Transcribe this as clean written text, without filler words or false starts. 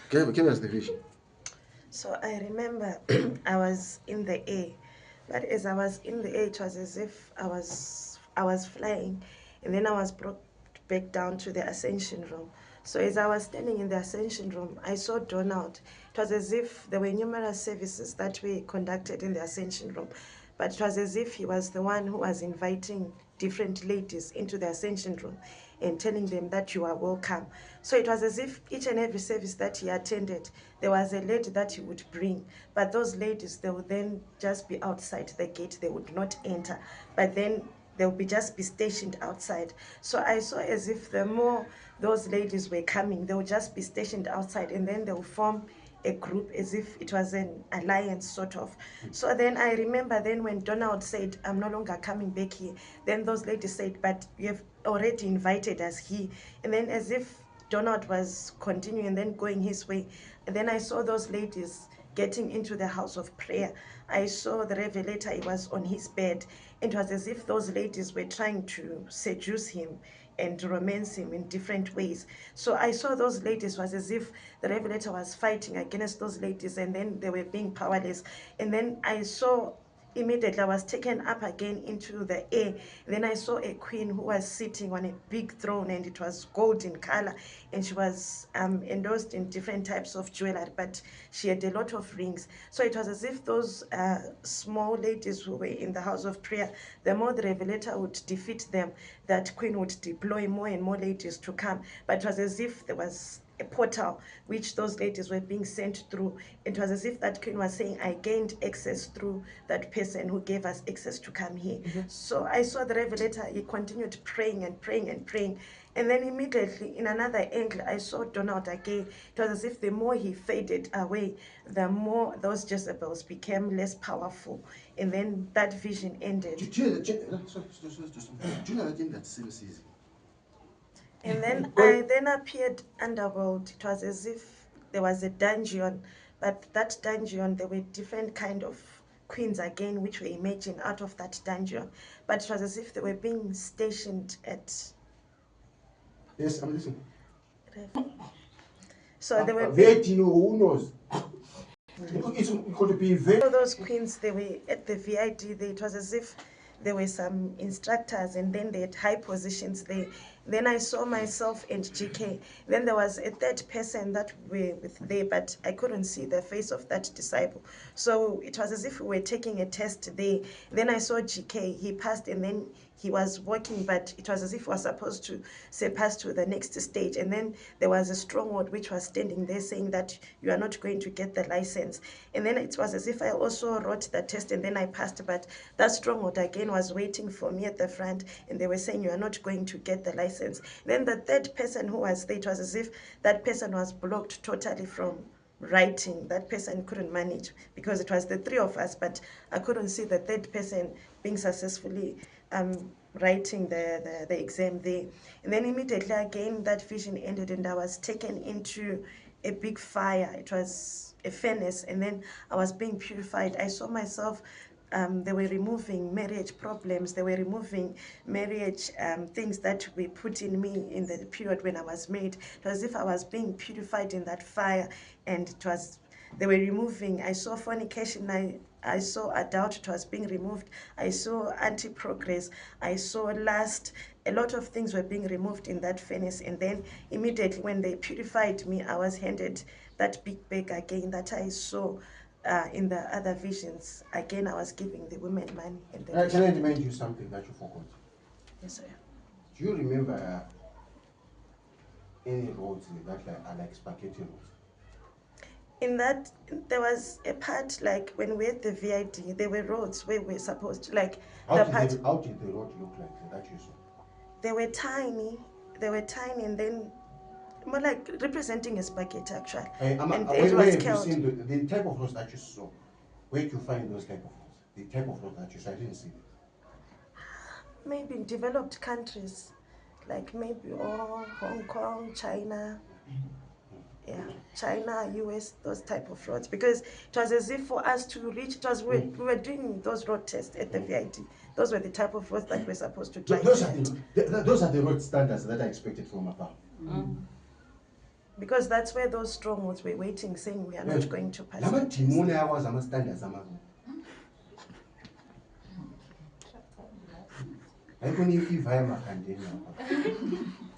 Give us the vision. So I remember I was in the air, but as I was in the air, it was as if I was flying, and then I was brought back down to the ascension room. So as I was standing in the ascension room, I saw Donald. It was as if there were numerous services that were conducted in the ascension room, but it was as if he was the one who was inviting different ladies into the ascension room and telling them that you are welcome. So it was as if each and every service that he attended, there was a lady that he would bring. But those ladies, they would then just be outside the gate. They would not enter. But then they would just be stationed outside. So I saw as if the more those ladies were coming, they would just be stationed outside, and then they would form a group as if it was an alliance sort of. So then I remember then when Donald said, I'm no longer coming back here, then those ladies said, but you have already invited us here. And then as if Donald was continuing and then going his way, and then I saw those ladies getting into the house of prayer. I saw the Revelator, he was on his bed. It was as if those ladies were trying to seduce him and romance him in different ways. So I saw those ladies was as if the Revelator was fighting against those ladies, and then they were being powerless. And then I saw immediately I was taken up again into the air. Then I saw a queen who was sitting on a big throne, and it was gold in color, and she was endorsed in different types of jewelry, but she had a lot of rings. So it was as if those small ladies who were in the house of prayer, the more the Revelator would defeat them, that queen would deploy more and more ladies to come. But it was as if there was a portal which those ladies were being sent through. It was as if that queen was saying, I gained access through that person who gave us access to come here. So I saw the Revelator, he continued praying and praying and praying. And then immediately in another angle, I saw Donald again. It was as if the more he faded away, the more those Jezebels became less powerful. And then that vision ended. Do you know that thing that seems easy? And then I then appeared underworld. It was as if there was a dungeon, but that dungeon, there were different kind of queens again, which were emerging out of that dungeon. But it was as if they were being stationed at. Yes, I'm listening. So they were Who knows? It's going to be very. So those queens, they were at the VID. It was as if there were some instructors, and then they had high positions there. Then I saw myself and GK. Then there was a third person that were with there, but I couldn't see the face of that disciple. So it was as if we were taking a test there. Then I saw GK. He passed, and then he was walking, but it was as if he was supposed to say pass to the next stage. And then there was a stronghold which was standing there saying that you are not going to get the license. And then it was as if I also wrote the test, and then I passed, but that stronghold again was waiting for me at the front, and they were saying you are not going to get the license. Then the third person who was there, it was as if that person was blocked totally from writing. That person couldn't manage because it was the three of us, but I couldn't see the third person being successfully writing the exam there. And then immediately again that vision ended, and I was taken into a big fire. It was a furnace, and then I was being purified. I saw myself, they were removing marriage problems. They were removing marriage things that were put in me in the period when I was married. It was as if I was being purified in that fire, and it was they were removing. I saw fornication. I saw adultery, it was being removed. I saw anti-progress. I saw lust. A lot of things were being removed in that furnace. And then immediately when they purified me, I was handed that big bag again that I saw in the other visions. Again, I was giving the women money. And Can I remind you something that you forgot? Yes, sir. Do you remember any roads that are like spaghetti roads? In that, there was a part like when we had the VID, there were roads where we were supposed to, like, how did the road look like that you saw? They were tiny. They were tiny, and then more like representing a spaghetti actually. And it where was have you killed. seen the type of roads that you saw? Where do you find those type of roads? The type of road that you saw, I didn't see it. Maybe in developed countries, like maybe Hong Kong, China. Yeah, China, US, those type of roads. Because it was as if for us to reach, it was we were doing those road tests at the VID. Those were the type of roads that we're supposed to drive. Those are the road standards that I expected from a farm. Because that's where those strongholds were waiting, saying we are not going to pass that test. Lamadimoni ayawazi ama-standards amanga. Ayikho ivaya emakhandeni lapha.